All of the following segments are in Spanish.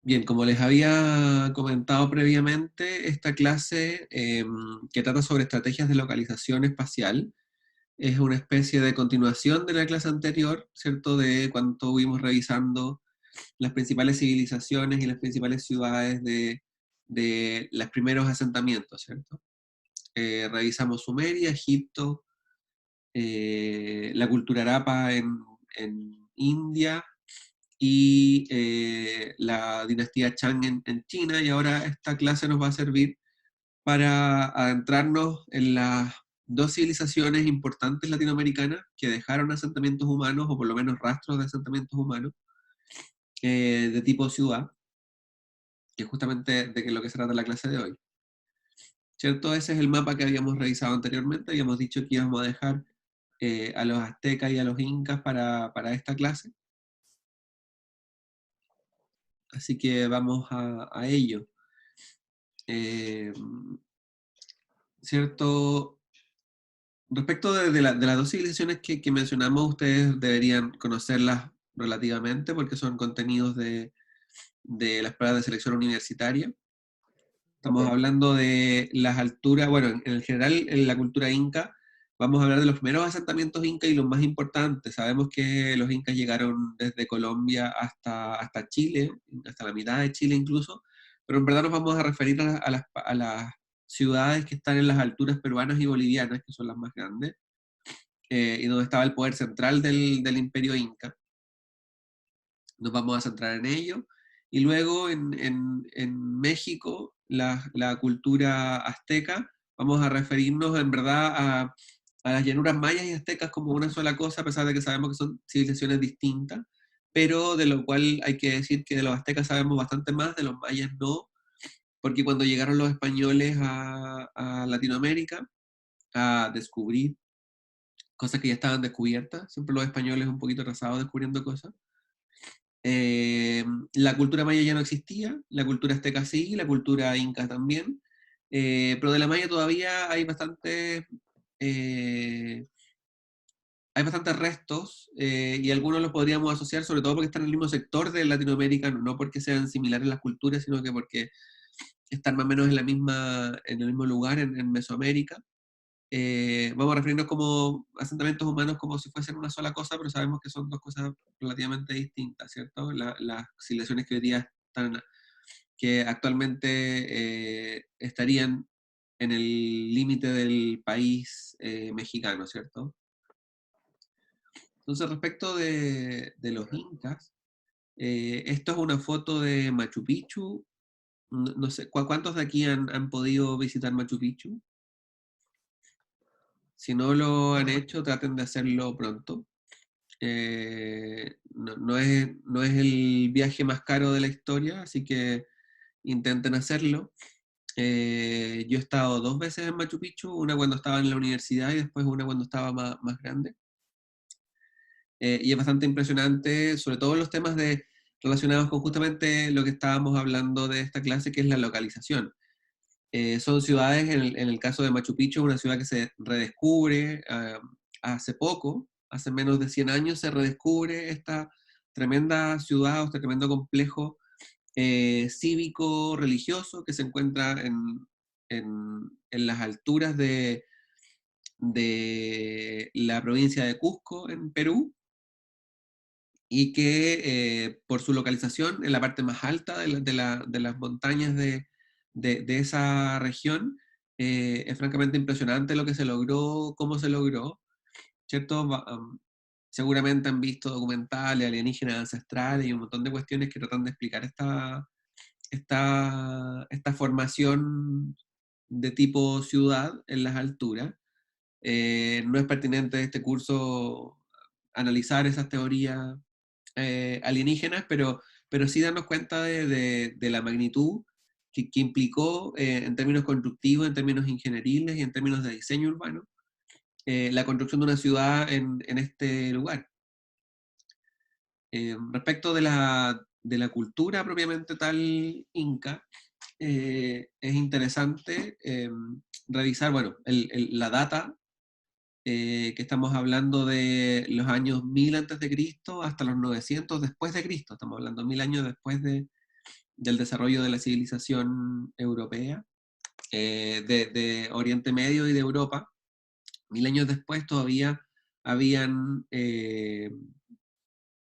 Bien, como les había comentado previamente, esta clase que trata sobre estrategias de localización espacial es una especie de continuación de la clase anterior, ¿cierto? De cuando estuvimos revisando las principales civilizaciones y las principales ciudades de los primeros asentamientos, ¿cierto? Revisamos Sumeria, Egipto, la cultura Harappa en India, y la dinastía Chang en China, y ahora esta clase nos va a servir para adentrarnos en las dos civilizaciones importantes latinoamericanas que dejaron asentamientos humanos, o por lo menos rastros de asentamientos humanos, de tipo ciudad, que es justamente de lo que se trata la clase de hoy. ¿Cierto? Ese es el mapa que habíamos revisado anteriormente, habíamos dicho que íbamos a dejar a los aztecas y a los incas para esta clase, así que vamos a ello. Eh, ¿Cierto? Respecto de las dos civilizaciones que mencionamos, ustedes deberían conocerlas relativamente porque son contenidos de las pruebas de selección universitaria. Ok, Estamos hablando de las alturas, bueno, en el general en la cultura inca, vamos a hablar de los primeros asentamientos incas y los más importantes. Sabemos que los incas llegaron desde Colombia hasta Chile, hasta la mitad de Chile incluso, pero en verdad nos vamos a referir a las ciudades que están en las alturas peruanas y bolivianas, que son las más grandes, y donde estaba el poder central del imperio inca. Nos vamos a centrar en ello. Y luego en México, la cultura azteca, vamos a referirnos en verdad a las llanuras mayas y aztecas como una sola cosa, a pesar de que sabemos que son civilizaciones distintas, pero de lo cual hay que decir que de los aztecas sabemos bastante más, de los mayas no, porque cuando llegaron los españoles a Latinoamérica a descubrir cosas que ya estaban descubiertas, siempre los españoles un poquito atrasados descubriendo cosas. Eh, la cultura maya ya no existía, la cultura azteca sí, la cultura inca también, pero de la maya todavía eh, hay bastantes restos, y algunos los podríamos asociar sobre todo porque están en el mismo sector de Latinoamérica, no porque sean similares las culturas, sino que porque están más o menos en el mismo lugar, en Mesoamérica. Vamos a referirnos como asentamientos humanos como si fuesen una sola cosa, pero sabemos que son dos cosas relativamente distintas, ¿cierto? Las civilizaciones que hoy día están, que actualmente estarían en el límite del país mexicano, ¿cierto? Entonces, respecto de los incas, esto es una foto de Machu Picchu. No sé, ¿cuántos de aquí han podido visitar Machu Picchu? Si no lo han hecho, traten de hacerlo pronto. No es el viaje más caro de la historia, así que intenten hacerlo. Yo he estado dos veces en Machu Picchu, una cuando estaba en la universidad y después una cuando estaba más grande. Y es bastante impresionante, sobre todo los temas relacionados con justamente lo que estábamos hablando de esta clase, que es la localización. Son ciudades, en el caso de Machu Picchu, una ciudad que se redescubre hace poco, hace menos de 100 años se redescubre esta tremenda ciudad, o este tremendo complejo cívico religioso que se encuentra en las alturas de la provincia de Cusco, en Perú, y que por su localización en la parte más alta de las montañas de esa región, es francamente impresionante lo que se logró, cómo se logró, ¿cierto? Seguramente han visto documentales alienígenas ancestrales y un montón de cuestiones que tratan de explicar esta formación de tipo ciudad en las alturas. No es pertinente este curso analizar esas teorías alienígenas, pero sí darnos cuenta de la magnitud que implicó en términos constructivos, en términos ingenieriles y en términos de diseño urbano, la construcción de una ciudad en este lugar. Respecto de la cultura propiamente tal inca, es interesante revisar, bueno, la data, que estamos hablando de los años 1000 antes de Cristo hasta los 900 después de Cristo, estamos hablando 1000 años después del desarrollo de la civilización europea, de Oriente Medio y de Europa. 1000 años después habían,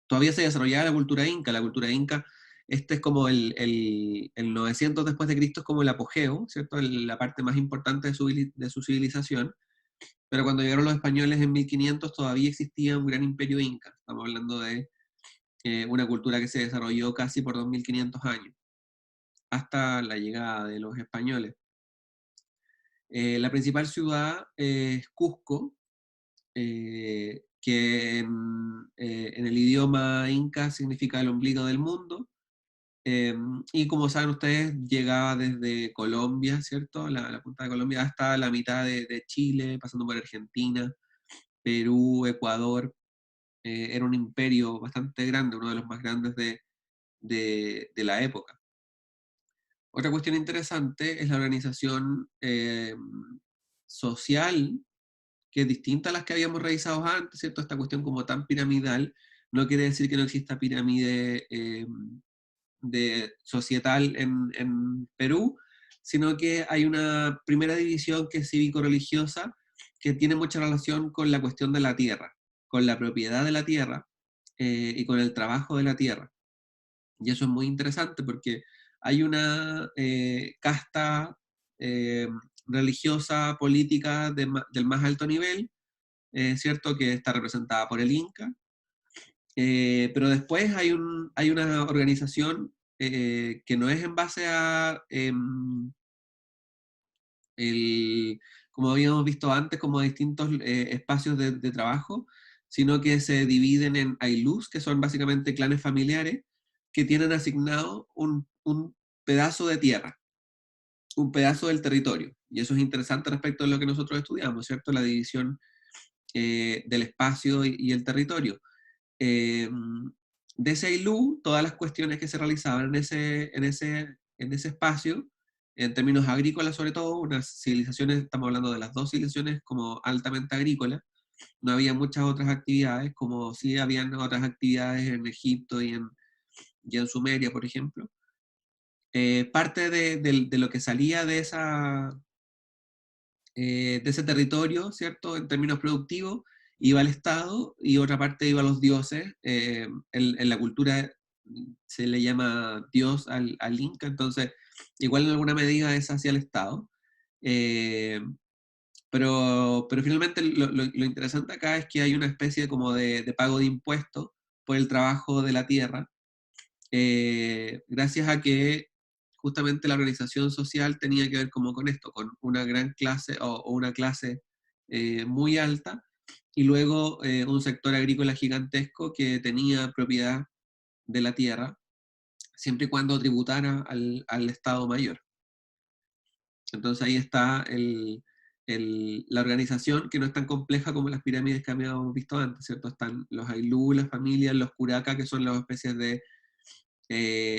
todavía se desarrollaba la cultura inca. La cultura inca, este es como el 900 después de Cristo, es como el apogeo, ¿cierto? La parte más importante de su civilización. Pero cuando llegaron los españoles en 1500 todavía existía un gran imperio inca. Estamos hablando de una cultura que se desarrolló casi por 2500 años, hasta la llegada de los españoles. La principal ciudad es Cusco, que en el idioma inca significa el ombligo del mundo. Y como saben ustedes, llegaba desde Colombia, ¿cierto? La punta de Colombia hasta la mitad de Chile, pasando por Argentina, Perú, Ecuador. Era un imperio bastante grande, uno de los más grandes de la época. Otra cuestión interesante es la organización social, que es distinta a las que habíamos revisado antes, ¿cierto? Esta cuestión como tan piramidal no quiere decir que no exista pirámide societal en Perú, sino que hay una primera división que es cívico-religiosa, que tiene mucha relación con la cuestión de la tierra, con la propiedad de la tierra y con el trabajo de la tierra. Y eso es muy interesante porque hay una casta eh, religiosa, política del más alto nivel, ¿cierto? Que está representada por el Inca. Pero después hay una organización que no es en base a como habíamos visto antes, como distintos espacios de trabajo, sino que se dividen en Ailús, que son básicamente clanes familiares, que tienen asignado un pedazo de tierra, un pedazo del territorio. Y eso es interesante respecto a lo que nosotros estudiamos, ¿cierto? La división del espacio y el territorio. Eh, de ese Ailú, todas las cuestiones que se realizaban en ese espacio, en términos agrícolas sobre todo, unas civilizaciones, estamos hablando de las dos civilizaciones como altamente agrícolas, no había muchas otras actividades, como sí habían otras actividades en Egipto y en Sumeria, por ejemplo. Parte de lo que salía de ese territorio, ¿cierto? En términos productivos, iba al Estado y otra parte iba a los dioses. En la cultura se le llama Dios al Inca, entonces igual en alguna medida es hacia el Estado. Eh, pero finalmente lo interesante acá es que hay una especie como de pago de impuestos por el trabajo de la tierra, gracias a que justamente la organización social tenía que ver como con esto, con una gran clase o una clase muy alta, y luego un sector agrícola gigantesco que tenía propiedad de la tierra, siempre y cuando tributara al Estado mayor. Entonces ahí está la organización, que no es tan compleja como las pirámides que habíamos visto antes, ¿cierto? Están los Ailú, las familias, los Curaca, que son las especies de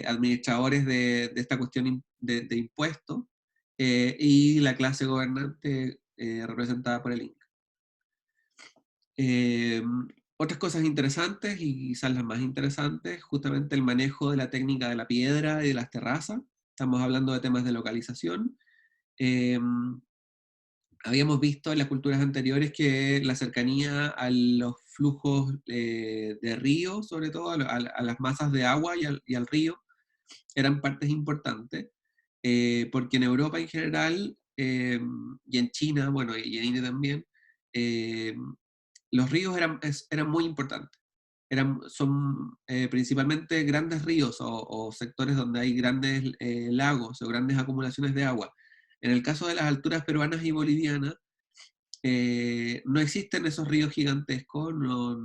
administradores de esta cuestión de impuestos, y la clase gobernante representada por el Inca. Otras cosas interesantes, y quizás las más interesantes, justamente el manejo de la técnica de la piedra y de las terrazas. Estamos hablando de temas de localización. Eh, Habíamos visto en las culturas anteriores que la cercanía a los flujos de río, sobre todo a las masas de agua y al río, eran partes importantes, porque en Europa en general, y en China, bueno, y en India también, eh, los ríos eran muy importantes. Son principalmente grandes ríos o sectores donde hay grandes lagos o grandes acumulaciones de agua. En el caso de las alturas peruanas y bolivianas, no existen esos ríos gigantescos, no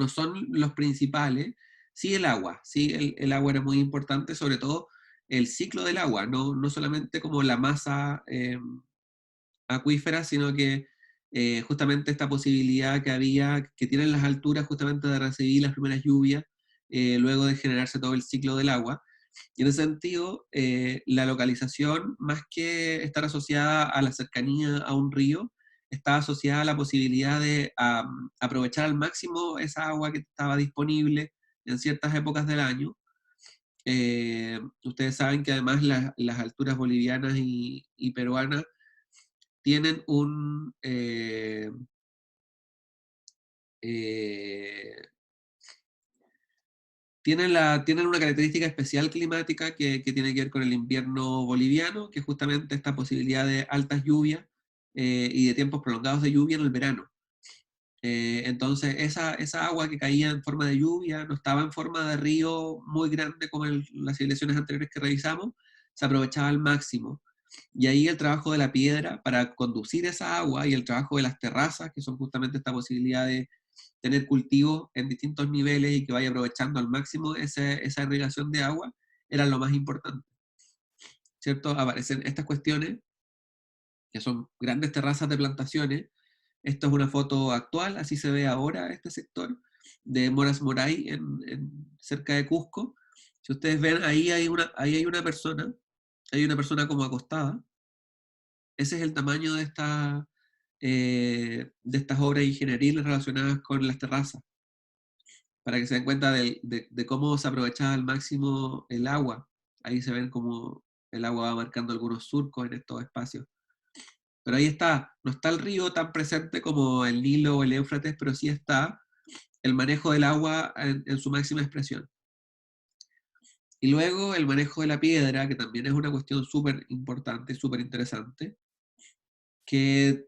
son los principales. Sí el agua, sí el agua era muy importante, sobre todo el ciclo del agua, no solamente como la masa acuífera, sino que justamente esta posibilidad que tienen las alturas justamente de recibir las primeras lluvias, luego de generarse todo el ciclo del agua. Y en ese sentido, la localización, más que estar asociada a la cercanía a un río, estaba asociada a la posibilidad de aprovechar al máximo esa agua que estaba disponible, en ciertas épocas del año. Ustedes saben que además las alturas bolivianas y peruanas tienen eh, tienen una característica especial climática que tiene que ver con el invierno boliviano, que es justamente esta posibilidad de altas lluvias y de tiempos prolongados de lluvia en el verano. Entonces, esa agua que caía en forma de lluvia no estaba en forma de río muy grande como en las civilizaciones anteriores que revisamos, se aprovechaba al máximo. Y ahí el trabajo de la piedra para conducir esa agua y el trabajo de las terrazas, que son justamente esta posibilidad de tener cultivos en distintos niveles y que vaya aprovechando al máximo esa irrigación de agua, era lo más importante. ¿Cierto? Aparecen estas cuestiones, que son grandes terrazas de plantaciones. Esto es una foto actual, así se ve ahora este sector de Moras Moray, cerca de Cusco. Si ustedes ven, ahí hay una persona como acostada. Ese es el tamaño de estas obras ingenieriles relacionadas con las terrazas, para que se den cuenta de cómo se aprovechaba al máximo el agua. Ahí se ven cómo el agua va marcando algunos surcos en estos espacios. Pero ahí está, no está el río tan presente como el Nilo o el Éufrates, pero sí está el manejo del agua en su máxima expresión. Y luego el manejo de la piedra, que también es una cuestión súper importante, súper interesante, que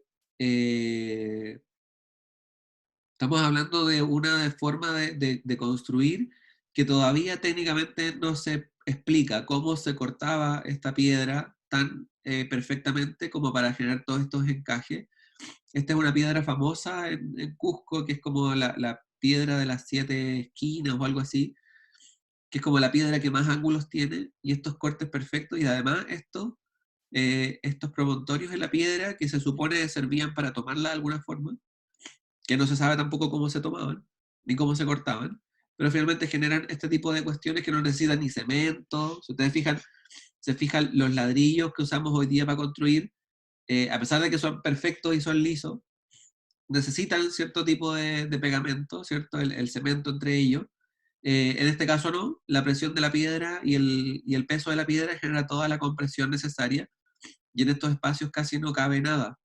estamos hablando de una forma de construir que todavía técnicamente no se explica cómo se cortaba esta piedra tan perfectamente como para generar todos estos encajes. Esta es una piedra famosa en Cusco, que es como la piedra de las 7 esquinas o algo así, que es como la piedra que más ángulos tiene, y estos cortes perfectos, y además estos promontorios en la piedra que se supone servían para tomarla de alguna forma, que no se sabe tampoco cómo se tomaban, ni cómo se cortaban, pero finalmente generan este tipo de cuestiones que no necesitan ni cemento. Si ustedes se fijan los ladrillos que usamos hoy día para construir, a pesar de que son perfectos y son lisos, necesitan cierto tipo de pegamento, ¿cierto? El cemento entre ellos. En este caso no, la presión de la piedra y el peso de la piedra genera toda la compresión necesaria, y en estos espacios casi no cabe nada.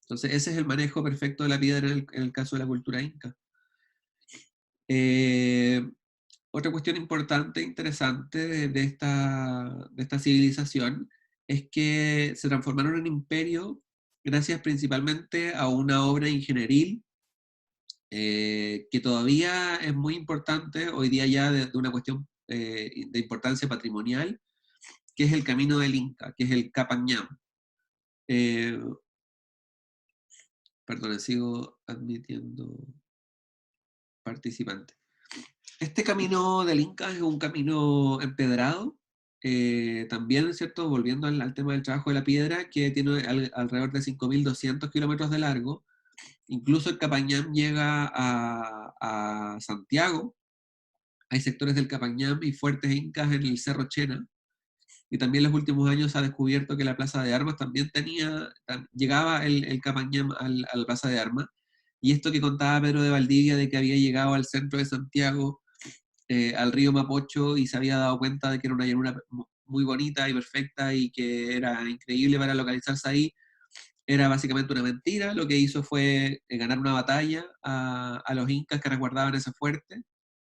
Entonces ese es el manejo perfecto de la piedra en el caso de la cultura inca. Eh, Otra cuestión importante, interesante de esta civilización es que se transformaron en imperio gracias principalmente a una obra ingenieril que todavía es muy importante hoy día ya de una cuestión de importancia patrimonial, que es el camino del Inca, que es el Capañam. Eh, Perdón, sigo admitiendo participantes. Este camino del Inca es un camino empedrado, también, ¿cierto? Volviendo al tema del trabajo de la piedra, que tiene alrededor de 5.200 kilómetros de largo. Incluso el Capañán llega a Santiago. Hay sectores del Capañán y fuertes incas en el Cerro Chena. Y también en los últimos años se ha descubierto que la Plaza de Armas también llegaba el Capañán a la Plaza de Armas. Y esto que contaba Pedro de Valdivia de que había llegado al centro de Santiago, al río Mapocho, y se había dado cuenta de que era una llanura muy bonita y perfecta y que era increíble para localizarse ahí, era básicamente una mentira. Lo que hizo fue ganar una batalla a los incas que resguardaban ese fuerte,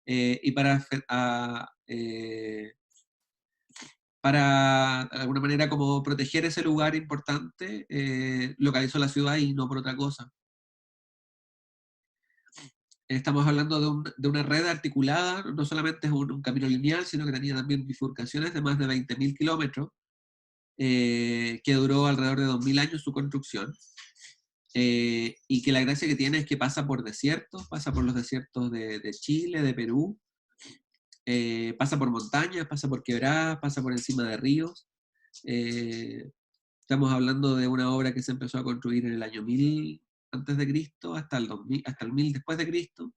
y para de alguna manera como proteger ese lugar importante, localizó la ciudad y no por otra cosa. Estamos hablando de una red articulada, no solamente es un camino lineal, sino que tenía también bifurcaciones de más de 20.000 kilómetros, que duró alrededor de 2.000 años su construcción, y que la gracia que tiene es que pasa por desiertos, pasa por los desiertos de Chile, de Perú, pasa por montañas, pasa por quebradas, pasa por encima de ríos. Eh, Estamos hablando de una obra que se empezó a construir en el año 1000 antes de Cristo hasta el 2000, hasta el 1000 después de Cristo,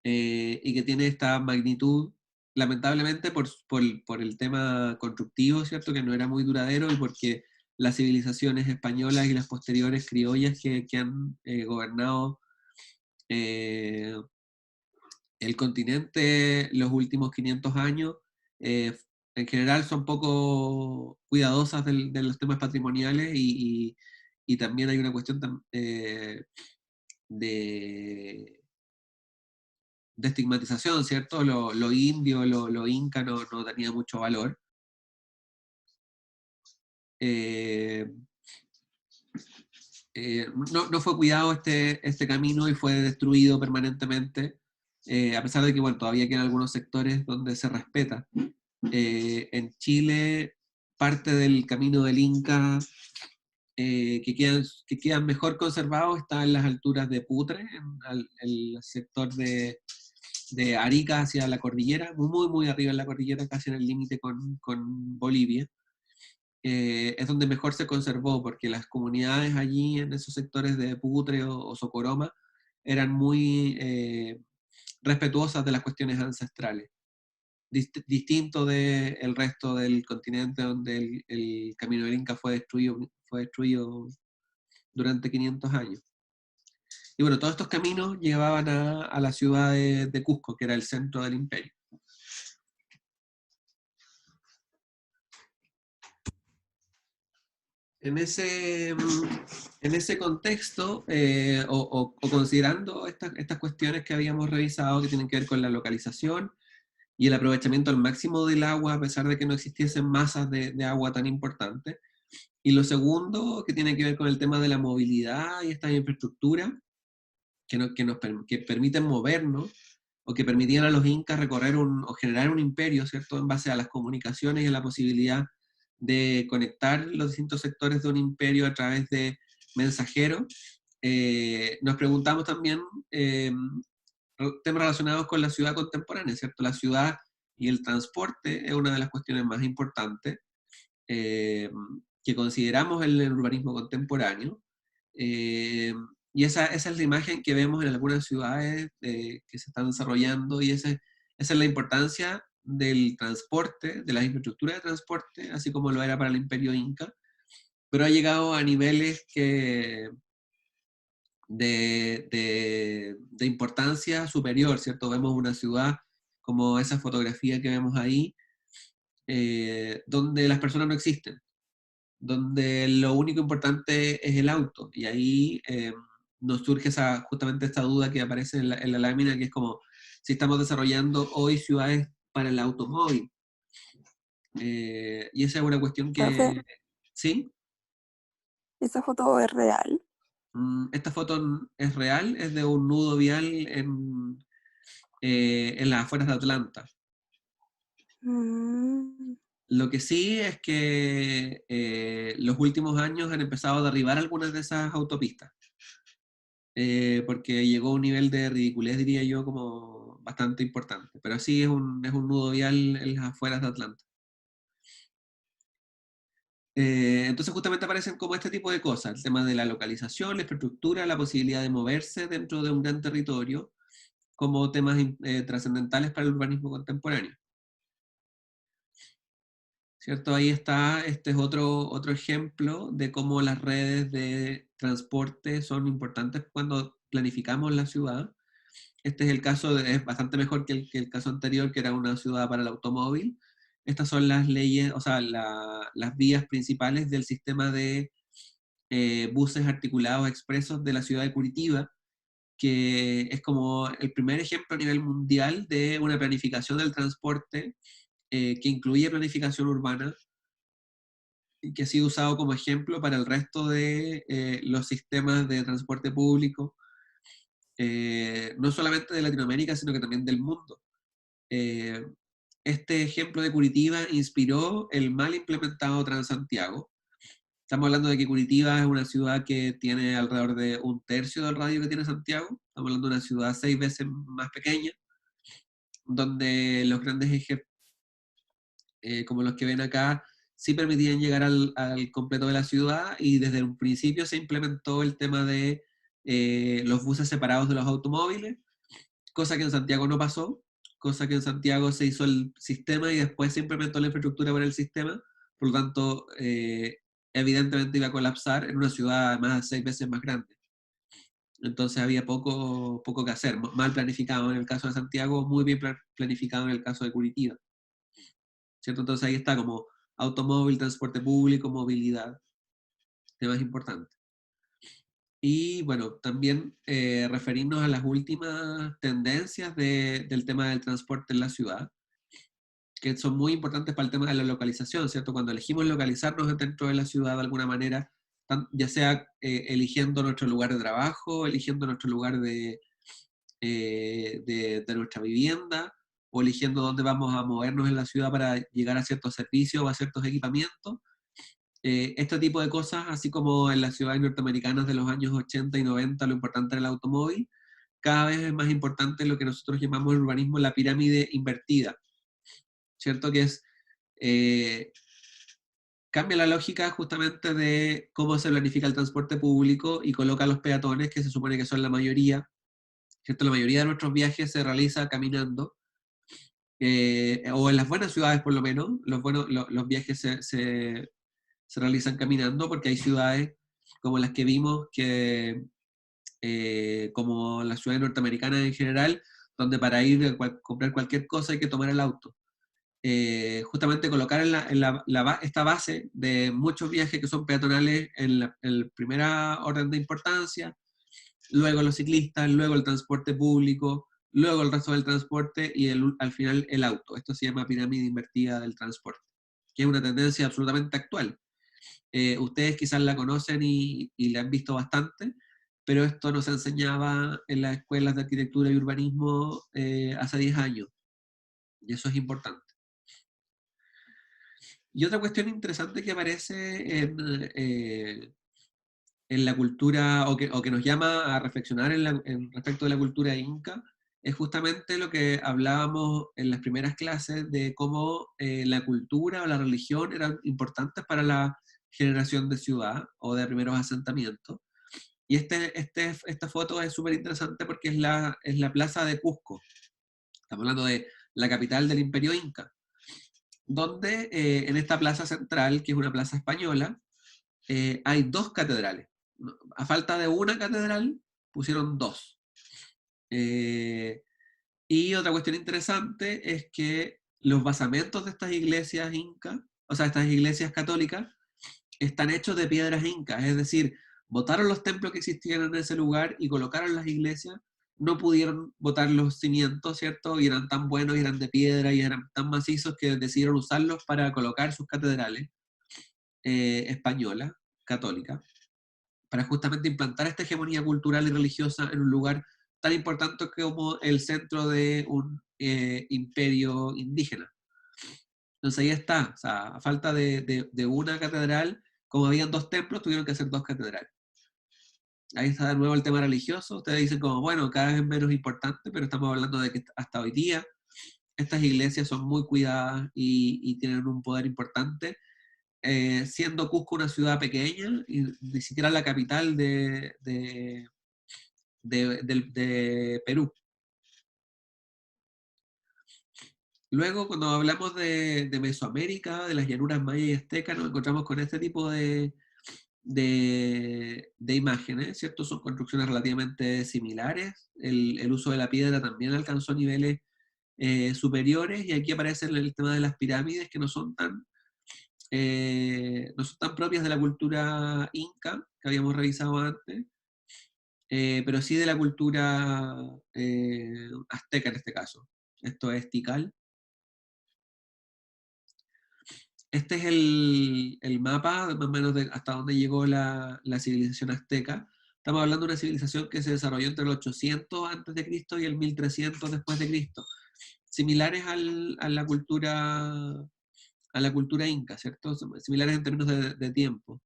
y que tiene esta magnitud, lamentablemente por el tema constructivo, ¿cierto? Que no era muy duradero, y porque las civilizaciones españolas y las posteriores criollas que han gobernado eh, El continente, los últimos 500 años, en general son poco cuidadosas de los temas patrimoniales y también hay una cuestión de, de estigmatización, ¿cierto? Lo indio, lo inca no tenía mucho valor. No fue cuidado este camino y fue destruido permanentemente, a pesar de que, bueno, todavía quedan algunos sectores donde se respeta. En Chile, parte del camino del Inca que quedan mejor conservados está en las alturas de Putre, en el sector de Arica hacia la cordillera, muy, muy arriba en la cordillera, casi en el límite con Bolivia. Es donde mejor se conservó, porque las comunidades allí en esos sectores de Putre o Socoroma eran muy respetuosas de las cuestiones ancestrales, distinto del resto del continente donde el camino del Inca fue destruido durante 500 años. Y bueno, todos estos caminos llevaban a la ciudad de Cusco, que era el centro del imperio. En ese contexto, o considerando estas cuestiones que habíamos revisado, que tienen que ver con la localización y el aprovechamiento al máximo del agua, a pesar de que no existiesen masas de agua tan importantes, y lo segundo, que tiene que ver con el tema de la movilidad y estas infraestructuras que permiten movernos, o que permitían a los incas recorrer o generar un imperio, ¿cierto?, en base a las comunicaciones y a la posibilidad de conectar los distintos sectores de un imperio a través de mensajeros. Nos preguntamos también temas relacionados con la ciudad contemporánea, ¿cierto? La ciudad y el transporte es una de las cuestiones más importantes eh, que consideramos en el urbanismo contemporáneo. Eh, y esa es la imagen que vemos en algunas ciudades que se están desarrollando, y esa es la importancia del transporte, de las infraestructuras de transporte, así como lo era para el Imperio Inca, pero ha llegado a niveles de importancia superior, ¿cierto? Vemos una ciudad como esa fotografía que vemos ahí, donde las personas no existen, donde lo único importante es el auto. Y ahí nos surge justamente esta duda que aparece en la lámina, que es como si estamos desarrollando hoy ciudades para el automóvil. Y esa es una cuestión Profe, que, ¿sí? ¿esa foto es real? Esta foto es real, es de un nudo vial en las afueras de Atlanta. Mm, Lo que sí es que los últimos años han empezado a derribar algunas de esas autopistas. Porque llegó a un nivel de ridiculez, diría yo, como bastante importante. Pero sí es un nudo vial en las afueras de Atlanta. Entonces justamente aparecen como este tipo de cosas, el tema de la localización, la infraestructura, la posibilidad de moverse dentro de un gran territorio, como temas trascendentales para el urbanismo contemporáneo. ¿Cierto? Ahí está, este es otro ejemplo de cómo las redes de transporte son importantes cuando planificamos la ciudad. Este es el caso, es bastante mejor que el caso anterior, que era una ciudad para el automóvil. Estas son las leyes, o sea, las vías principales del sistema de buses articulados expresos de la ciudad de Curitiba, que es como el primer ejemplo a nivel mundial de una planificación del transporte que incluye planificación urbana y que ha sido usado como ejemplo para el resto de los sistemas de transporte público, no solamente de Latinoamérica, sino que también del mundo. Eh, este ejemplo de Curitiba inspiró el mal implementado Transantiago. Estamos hablando de que Curitiba es una ciudad que tiene alrededor de un tercio del radio que tiene Santiago. Estamos hablando de una ciudad 6 veces más pequeña, donde los grandes ejes, como los que ven acá, sí permitían llegar al completo de la ciudad, y desde un principio se implementó el tema de los buses separados de los automóviles, cosa que en Santiago no pasó, cosa que en Santiago se hizo el sistema y después se implementó la infraestructura para el sistema, por lo tanto, evidentemente iba a colapsar en una ciudad además 6 veces más grande. Entonces había poco que hacer, mal planificado en el caso de Santiago, muy bien planificado en el caso de Curitiba, ¿cierto? Entonces ahí está como automóvil, transporte público, movilidad, temas importantes. Y bueno, también referirnos a las últimas tendencias del tema del transporte en la ciudad, que son muy importantes para el tema de la localización, ¿cierto? Cuando elegimos localizarnos dentro de la ciudad de alguna manera, ya sea eligiendo nuestro lugar de trabajo, eligiendo nuestro lugar de nuestra vivienda, o eligiendo dónde vamos a movernos en la ciudad para llegar a ciertos servicios o a ciertos equipamientos. Este tipo de cosas, así como en las ciudades norteamericanas de los años 80 y 90, lo importante era el automóvil, cada vez es más importante lo que nosotros llamamos en urbanismo la pirámide invertida, ¿cierto? Que es, cambia la lógica justamente de cómo se planifica el transporte público y coloca a los peatones, que se supone que son la mayoría, ¿cierto? La mayoría de nuestros viajes se realiza caminando, o en las buenas ciudades por lo menos, los viajes se realizan caminando, porque hay ciudades como las que vimos, como las ciudades norteamericanas en general, donde para ir a comprar cualquier cosa hay que tomar el auto. Justamente colocar esta base de muchos viajes que son peatonales en la primera orden de importancia, luego los ciclistas, luego el transporte público, luego el resto del transporte y al final el auto. Esto se llama pirámide invertida del transporte, que es una tendencia absolutamente actual. Ustedes quizás la conocen y la han visto bastante, pero esto no se enseñaba en las escuelas de arquitectura y urbanismo hace 10 años, y eso es importante. Y otra cuestión interesante que aparece en la cultura, o que nos llama a reflexionar respecto de la cultura inca, es justamente lo que hablábamos en las primeras clases de cómo la cultura o la religión eran importantes para la generación de ciudad o de primeros asentamientos. Y esta foto es súper interesante porque es la plaza de Cusco. Estamos hablando de la capital del Imperio Inca, donde en esta plaza central, que es una plaza española, hay dos catedrales. A falta de una catedral, pusieron dos. Y otra cuestión interesante es que los basamentos de estas iglesias incas, o sea, estas iglesias católicas, están hechos de piedras incas, es decir, botaron los templos que existían en ese lugar y colocaron las iglesias, no pudieron botar los cimientos, ¿cierto? Y eran tan buenos, y eran de piedra, y eran tan macizos que decidieron usarlos para colocar sus catedrales españolas, católicas, para justamente implantar esta hegemonía cultural y religiosa en un lugar tan importante como el centro de un imperio indígena. Entonces ahí está, o sea, a falta de una catedral, como habían dos templos, tuvieron que hacer dos catedrales. Ahí está de nuevo el tema religioso. Ustedes dicen como, bueno, cada vez es menos importante, pero estamos hablando de que hasta hoy día estas iglesias son muy cuidadas y tienen un poder importante, siendo Cusco una ciudad pequeña y ni siquiera la capital de Perú. Luego, cuando hablamos de Mesoamérica, de las llanuras mayas y aztecas, nos encontramos con este tipo de imágenes, ¿cierto? Son construcciones relativamente similares. El uso de la piedra también alcanzó niveles superiores, y aquí aparece el tema de las pirámides, que no son tan propias de la cultura inca, que habíamos revisado antes, pero sí de la cultura azteca en este caso. Esto es Tikal. Este es el mapa, más o menos, de hasta dónde llegó la civilización azteca. Estamos hablando de una civilización que se desarrolló entre el 800 a.C. y el 1300 después de Cristo, similares a la cultura inca, ¿cierto? Similares en términos de tiempo.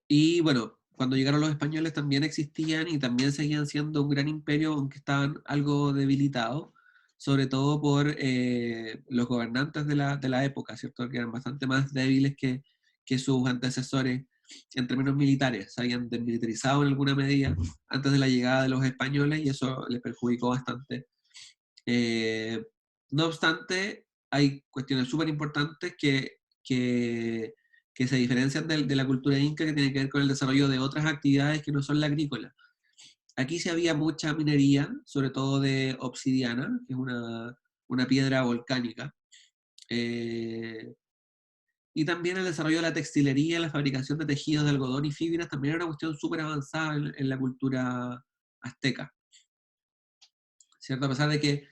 Y bueno, cuando llegaron los españoles también existían y también seguían siendo un gran imperio, aunque estaban algo debilitados, sobre todo por los gobernantes de la época, ¿cierto? Que eran bastante más débiles que sus antecesores en términos militares. Se habían desmilitarizado en alguna medida antes de la llegada de los españoles, y eso les perjudicó bastante. Eh, no obstante, hay cuestiones súper importantes que que se diferencian de la cultura inca, que tiene que ver con el desarrollo de otras actividades que no son la agrícola. Aquí sí había mucha minería, sobre todo de obsidiana, que es una piedra volcánica. Y también el desarrollo de la textilería, la fabricación de tejidos de algodón y fibras, también era una cuestión súper avanzada en la cultura azteca, ¿cierto? A pesar de que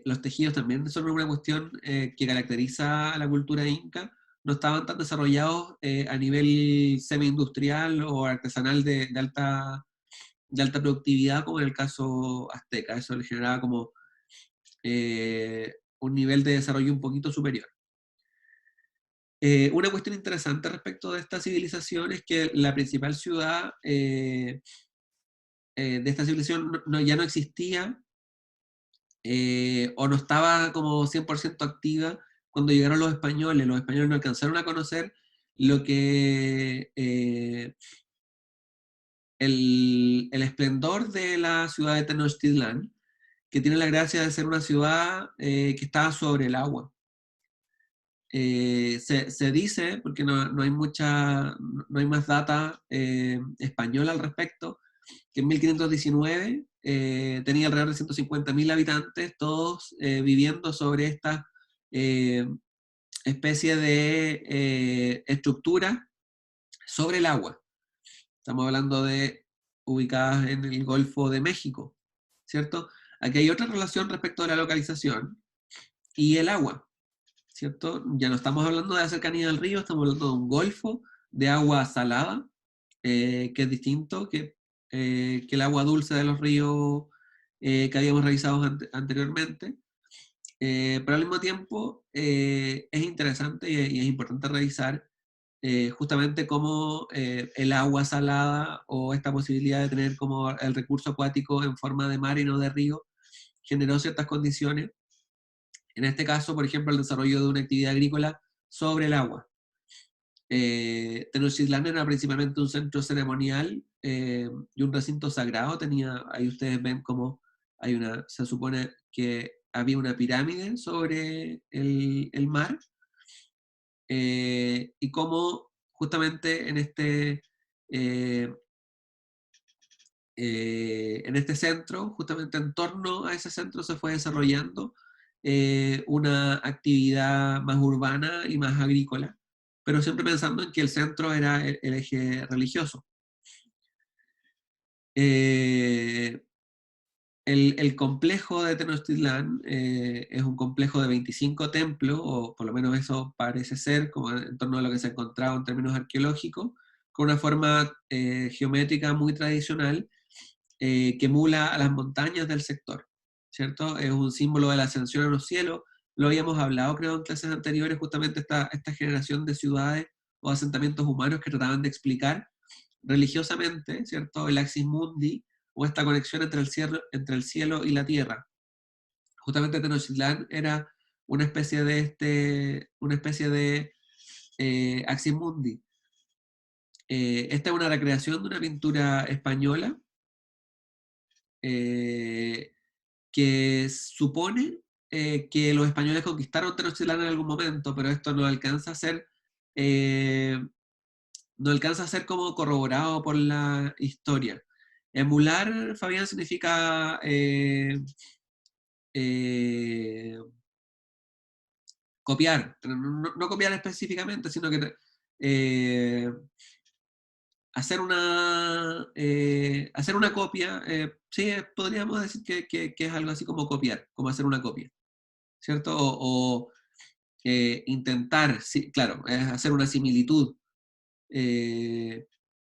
los tejidos también son una cuestión que caracteriza a la cultura inca, no estaban tan desarrollados a nivel semi-industrial o artesanal de alta productividad como en el caso azteca. Eso le generaba como un nivel de desarrollo un poquito superior. Una cuestión interesante respecto de esta civilización es que la principal ciudad de esta civilización ya no existía o no estaba como 100% activa cuando llegaron los españoles. Los españoles no alcanzaron a conocer lo que el esplendor de la ciudad de Tenochtitlán, que tiene la gracia de ser una ciudad que está sobre el agua. Se dice, porque no hay no hay más data española al respecto, que en 1519 tenía alrededor de 150.000 habitantes, todos viviendo sobre esta especie de estructura sobre el agua. Estamos hablando de ubicadas en el Golfo de México, ¿cierto? Aquí hay otra relación respecto a la localización y el agua, ¿cierto? Ya no estamos hablando de la cercanía del río, estamos hablando de un golfo de agua salada, que es distinto que el agua dulce de los ríos que habíamos revisado anteriormente. Pero al mismo tiempo es interesante y es importante revisar justamente cómo el agua salada o esta posibilidad de tener como el recurso acuático en forma de mar y no de río generó ciertas condiciones. En este caso, por ejemplo, el desarrollo de una actividad agrícola sobre el agua. Tenochtitlán era principalmente un centro ceremonial y un recinto sagrado. Ahí ustedes ven cómo se supone que había una pirámide sobre el mar y cómo justamente eh, en este centro, justamente en torno a ese centro se fue desarrollando una actividad más urbana y más agrícola, pero siempre pensando en que el centro era el eje religioso. El complejo de Tenochtitlán es un complejo de 25 templos, o por lo menos eso parece ser, como en torno a lo que se ha encontrado en términos arqueológicos, con una forma geométrica muy tradicional que emula a las montañas del sector, ¿cierto? Es un símbolo de la ascensión a los cielos. Lo habíamos hablado, creo, en clases anteriores, justamente esta generación de ciudades o asentamientos humanos que trataban de explicar religiosamente, ¿cierto? El axis mundi, o esta conexión entre el cielo y la tierra. Justamente Tenochtitlán era una especie de axis mundi. Esta es una recreación de una pintura española que supone que los españoles conquistaron Tenochtitlán en algún momento, pero esto eh, no alcanza a ser como corroborado por la historia. Emular, Fabián, significa eh, copiar, no copiar específicamente, sino que eh, hacer una copia, sí, podríamos decir que es algo así como copiar, como hacer una copia, ¿cierto? Intentar, sí, claro, es hacer una similitud.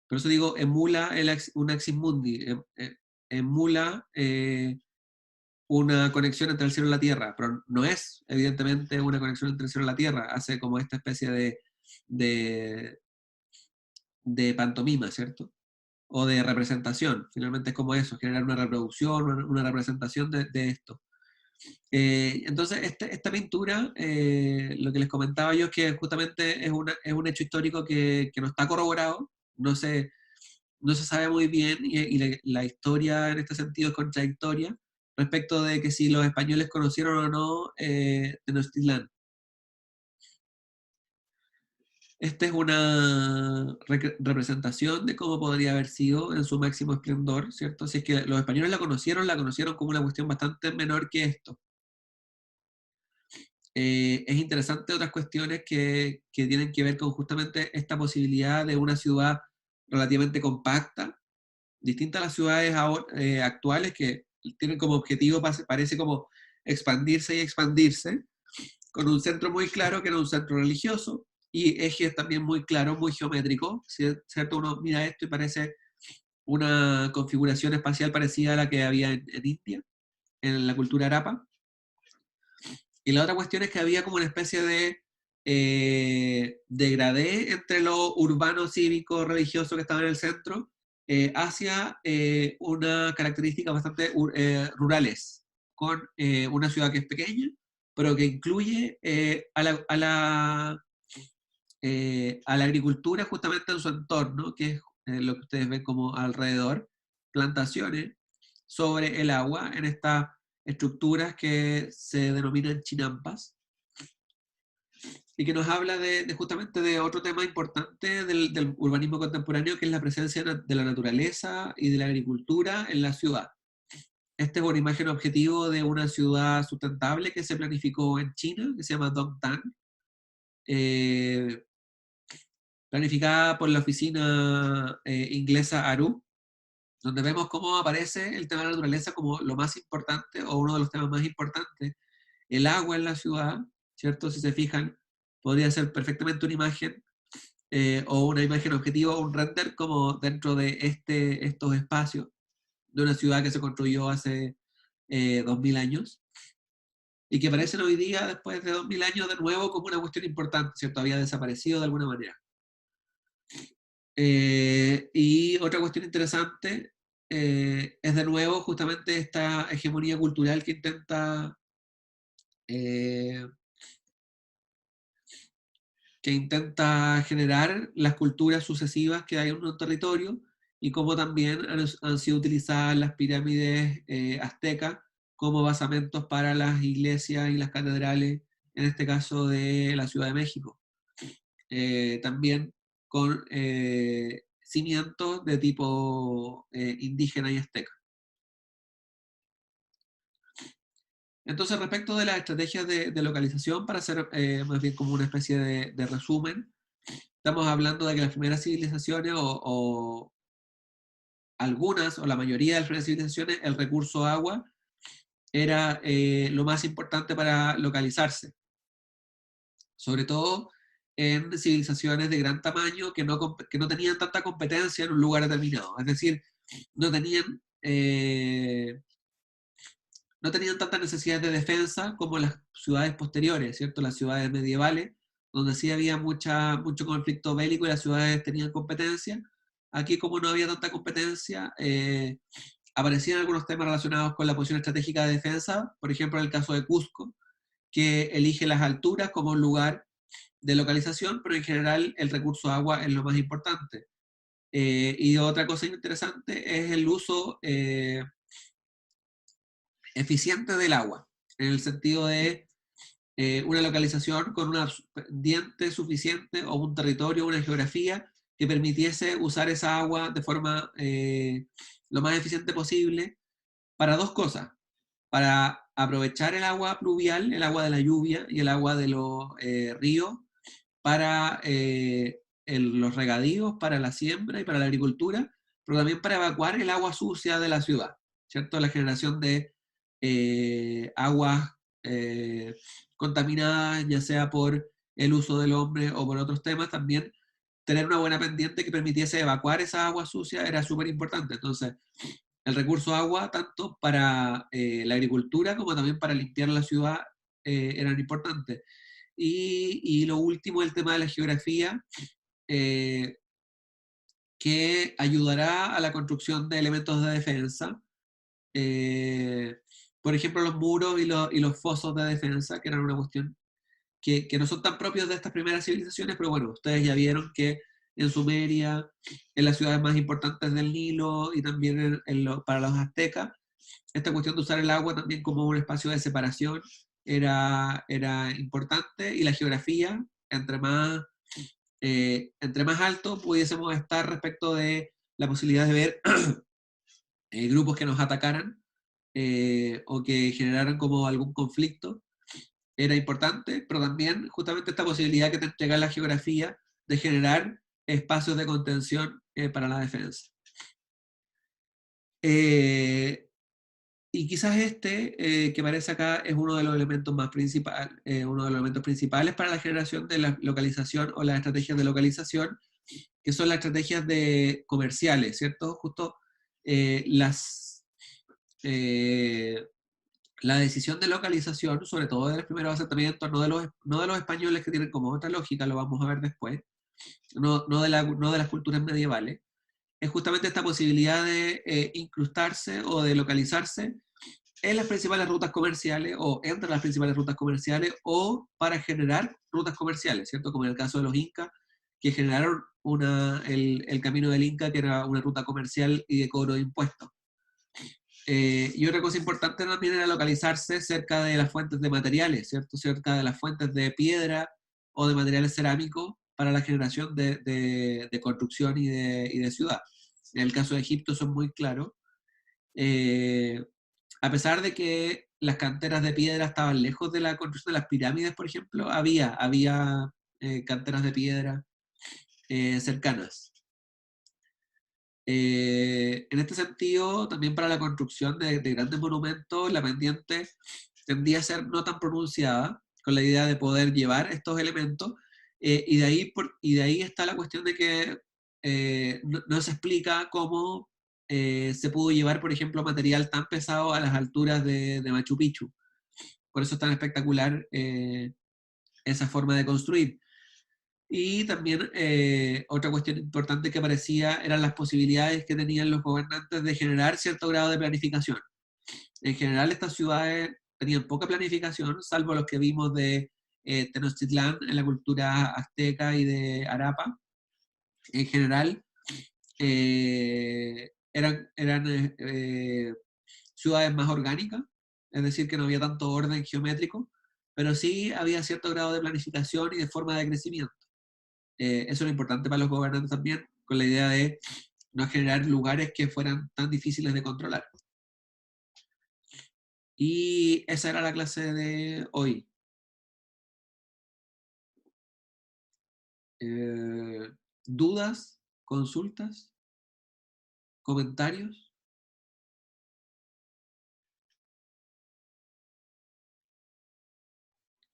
Por eso digo, emula un axis mundi, emula una conexión entre el cielo y la tierra, pero no es evidentemente una conexión entre el cielo y la tierra, hace como esta especie de, de pantomima, ¿cierto? O de representación, finalmente es como eso, generar una reproducción, una representación de esto. Entonces, esta pintura, lo que les comentaba yo es que justamente es un hecho histórico que no está corroborado, no se sabe muy bien y la historia en este sentido es contradictoria respecto de que si los españoles conocieron o no Tenochtitlán. Esta es una representación de cómo podría haber sido en su máximo esplendor, ¿cierto? Si es que los españoles la conocieron como una cuestión bastante menor que esto. Es interesante otras cuestiones que tienen que ver con justamente esta posibilidad de una ciudad relativamente compacta, distinta a las ciudades actuales que tienen como objetivo, parece como expandirse y expandirse, con un centro muy claro que era un centro religioso y ejes también muy claros, muy geométricos, ¿cierto? Uno mira esto y parece una configuración espacial parecida a la que había en India, en la cultura Arapa. Y la otra cuestión es que había como una especie de degradé entre lo urbano, cívico, religioso que estaba en el centro, hacia una característica bastante rurales, con una ciudad que es pequeña, pero que incluye a la agricultura justamente en su entorno, que es lo que ustedes ven como alrededor, plantaciones sobre el agua en estas estructuras que se denominan chinampas, y que nos habla justamente de otro tema importante del urbanismo contemporáneo, que es la presencia de la naturaleza y de la agricultura en la ciudad. Esta es una imagen objetivo de una ciudad sustentable que se planificó en China, que se llama Dongtan, eh, planificada por la oficina inglesa ARU, donde vemos cómo aparece el tema de la naturaleza como lo más importante o uno de los temas más importantes. El agua en la ciudad, ¿cierto? Si se fijan, podría ser perfectamente una imagen o una imagen objetiva o un render como dentro de estos espacios de una ciudad que se construyó hace 2000 años y que aparecen hoy día, después de 2000 años, de nuevo como una cuestión importante, ¿cierto? Había desaparecido de alguna manera. Y otra cuestión interesante es de nuevo justamente esta hegemonía cultural eh, que intenta generar las culturas sucesivas que hay en un territorio y cómo también han sido utilizadas las pirámides aztecas como basamentos para las iglesias y las catedrales, en este caso de la Ciudad de México. También con cimientos de tipo indígena y azteca. Entonces, respecto de las estrategias de localización, para hacer más bien como una especie de resumen, estamos hablando de que las primeras civilizaciones o algunas o la mayoría de las primeras civilizaciones, el recurso agua era lo más importante para localizarse, sobre todo en civilizaciones de gran tamaño que no tenían tanta competencia en un lugar determinado, es decir, no tenían, eh, no tenían tanta necesidad de defensa como las ciudades posteriores, ¿cierto? Las ciudades medievales, donde sí había mucho conflicto bélico y las ciudades tenían competencia. Aquí, como no había tanta competencia, aparecían algunos temas relacionados con la posición estratégica de defensa, por ejemplo, en el caso de Cusco, que elige las alturas como un lugar de localización, pero en general el recurso agua es lo más importante. Y otra cosa interesante es el uso eficiente del agua, en el sentido de una localización con una pendiente suficiente o un territorio, una geografía que permitiese usar esa agua de forma lo más eficiente posible para dos cosas, para aprovechar el agua pluvial, el agua de la lluvia y el agua de los ríos para los regadíos, para la siembra y para la agricultura, pero también para evacuar el agua sucia de la ciudad, ¿cierto? La generación de aguas eh, contaminadas, ya sea por el uso del hombre o por otros temas, también tener una buena pendiente que permitiese evacuar esa agua sucia era súper importante. Entonces, el recurso agua, tanto para la agricultura como también para limpiar la ciudad, eran importantes. Y lo último, el tema de la geografía, eh, que ayudará a la construcción de elementos de defensa. Eh, por ejemplo, los muros y los fosos de defensa, que eran una cuestión que no son tan propios de estas primeras civilizaciones, pero bueno, ustedes ya vieron que en Sumeria, en las ciudades más importantes del Nilo y también para los aztecas, esta cuestión de usar el agua también como un espacio de separación era importante, y la geografía, entre más entre más alto pudiésemos estar respecto de la posibilidad de ver grupos que nos atacaran o que generaran como algún conflicto, era importante, pero también justamente esta posibilidad que te entrega la geografía de generar espacios de contención para la defensa. Y quizás que aparece acá es uno de los elementos más uno de los elementos principales para la generación de la localización o las estrategias de localización, que son las estrategias comerciales, ¿cierto? Justo las la decisión de localización, sobre todo de los primeros asentamientos, no de los españoles que tienen como otra lógica, lo vamos a ver después, no de las culturas medievales, es justamente esta posibilidad de incrustarse o de localizarse en las principales rutas comerciales o entre las principales rutas comerciales o para generar rutas comerciales, ¿cierto? Como en el caso de los incas, que generaron el camino del Inca, que era una ruta comercial y de cobro de impuestos. Y otra cosa importante también era localizarse cerca de las fuentes de materiales, ¿cierto? Cerca de las fuentes de piedra o de materiales cerámicos para la generación de construcción y de ciudad. En el caso de Egipto son muy claros. A pesar de que las canteras de piedra estaban lejos de la construcción de las pirámides, por ejemplo, había canteras de piedra cercanas. En este sentido, también para la construcción de grandes monumentos, la pendiente tendía a ser no tan pronunciada, con la idea de poder llevar estos elementos, y de ahí está la cuestión de que no se explica cómo se pudo llevar, por ejemplo, material tan pesado a las alturas de Machu Picchu. Por eso es tan espectacular esa forma de construir. Y también otra cuestión importante que aparecía eran las posibilidades que tenían los gobernantes de generar cierto grado de planificación. En general estas ciudades tenían poca planificación, salvo los que vimos de Tenochtitlán en la cultura azteca y de Arapa. En general eran ciudades más orgánicas, es decir, que no había tanto orden geométrico, pero sí había cierto grado de planificación y de forma de crecimiento. Eso era importante para los gobernantes también, con la idea de no generar lugares que fueran tan difíciles de controlar. Y esa era la clase de hoy. ¿Dudas? ¿Consultas? ¿Comentarios?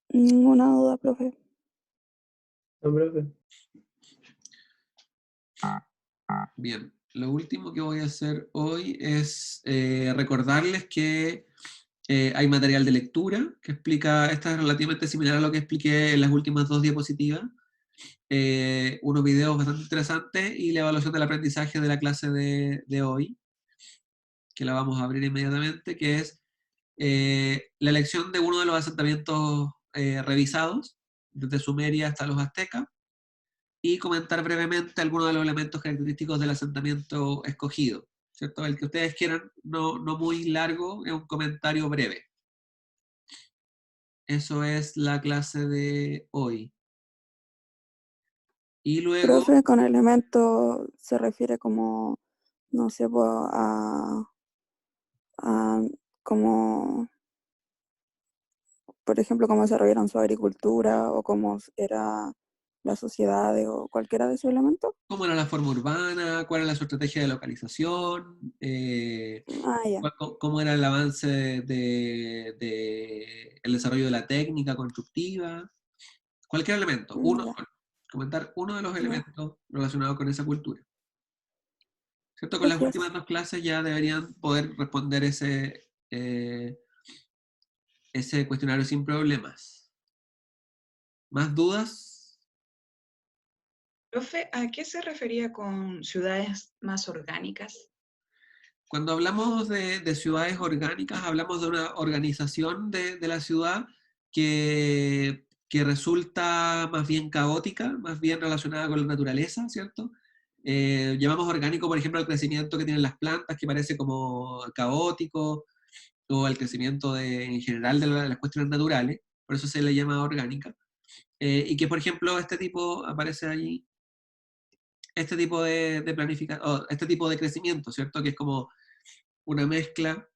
Ninguna duda, profe. No, profe. Bien, lo último que voy a hacer hoy es recordarles que hay material de lectura que explica, esta es relativamente similar a lo que expliqué en las últimas 2 diapositivas, unos videos bastante interesantes y la evaluación del aprendizaje de la clase de hoy, que la vamos a abrir inmediatamente, que es la elección de uno de los asentamientos revisados, desde Sumeria hasta los aztecas, y comentar brevemente algunos de los elementos característicos del asentamiento escogido, ¿cierto? El que ustedes quieran, no muy largo, es un comentario breve. Eso es la clase de hoy. Y luego... Profe, con elemento se refiere como, no sé, pues, a como, por ejemplo, cómo desarrollaron su agricultura o cómo era la sociedad o cualquiera de esos elementos. ¿Cómo era la forma urbana? ¿Cuál era su estrategia de localización? Ah, ya. ¿Cómo era el avance el desarrollo de la técnica constructiva? Cualquier elemento, uno Ya, solo. Comentar uno de los ya. elementos relacionados con esa cultura. ¿Cierto? Con las Gracias. últimas 2 clases ya deberían poder responder ese cuestionario sin problemas. ¿Más dudas? Profe, ¿a qué se refería con ciudades más orgánicas? Cuando hablamos de ciudades orgánicas, hablamos de una organización de la ciudad que resulta más bien caótica, más bien relacionada con la naturaleza, ¿cierto? Llamamos orgánico, por ejemplo, al crecimiento que tienen las plantas, que parece como caótico, o al crecimiento en general de las cuestiones naturales, por eso se le llama orgánica. y que, por ejemplo, este tipo, aparece allí, este tipo de planificación, este tipo de crecimiento, ¿cierto? Que es como una mezcla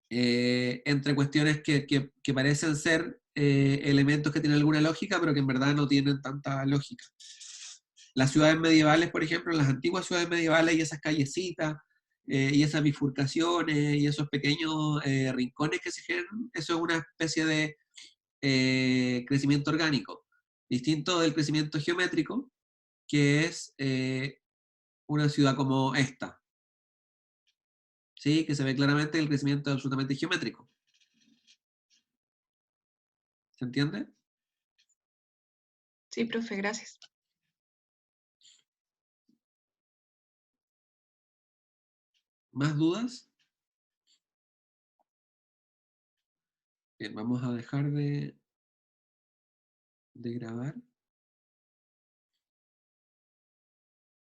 entre cuestiones que parecen ser elementos que tienen alguna lógica, pero que en verdad no tienen tanta lógica. Las ciudades medievales, por ejemplo, las antiguas ciudades medievales y esas callecitas, y esas bifurcaciones y esos pequeños rincones que se generan, eso es una especie de crecimiento orgánico, distinto del crecimiento geométrico, que es una ciudad como esta, ¿sí? Que se ve claramente el crecimiento absolutamente geométrico. ¿Se entiende? Sí, profe, gracias. ¿Más dudas? Bien, vamos a dejar de grabar.